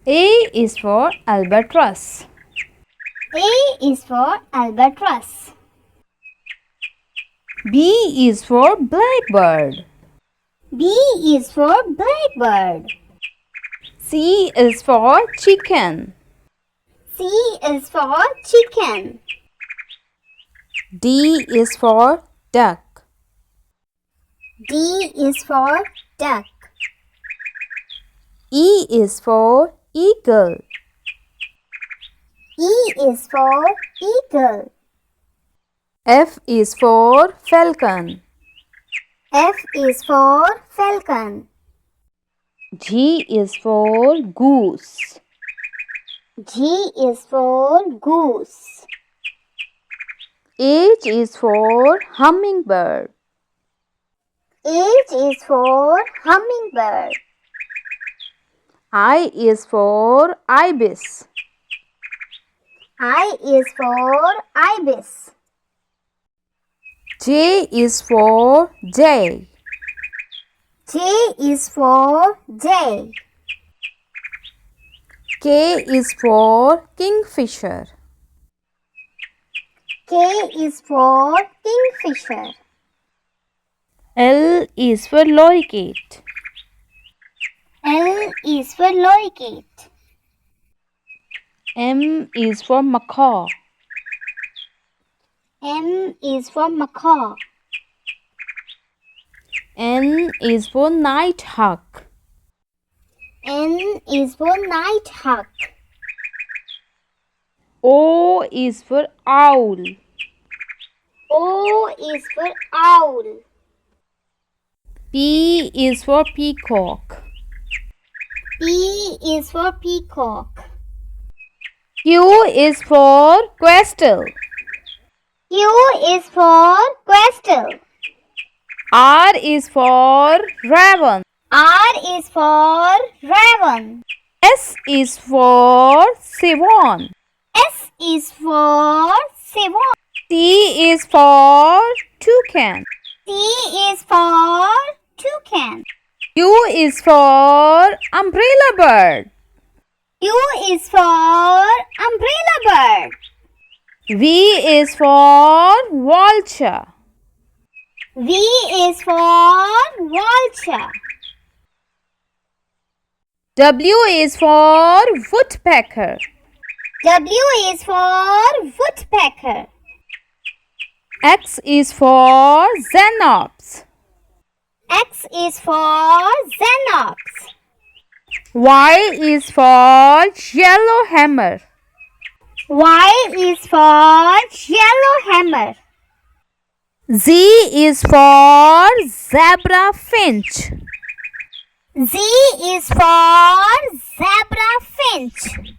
A is for albatross. A is for albatross. B is for blackbird. B is for blackbird. C is for chicken. C is for chicken. D is for duck. D is for duck. E is for eagle. E is for eagle. F is for falcon. F is for falcon. G is for goose. G is for goose. H is for hummingbird. H is for hummingbird. I is for ibis. I is for ibis. J is for jay. J is for jay. K is for kingfisher. K is for kingfisher. L is for lorikeet. L is for lorikeet. M is for macaw. M is for macaw. N is for nighthawk. N is for nighthawk. O is for owl. O is for owl. P is for peacock. P is for peacock. Q is for quail. Q is for quail. R is for raven. R is for raven. S is for swan. S is for swan. T is for toucan. T is for toucan. U is for umbrella bird. U is for umbrella bird. V is for vulture. V is for vulture. W is for woodpecker. W is for woodpecker. X is for xenops. X is for xenops. Y is for yellowhammer. Y is for yellowhammer. Z is for zebra finch. Z is for zebra finch.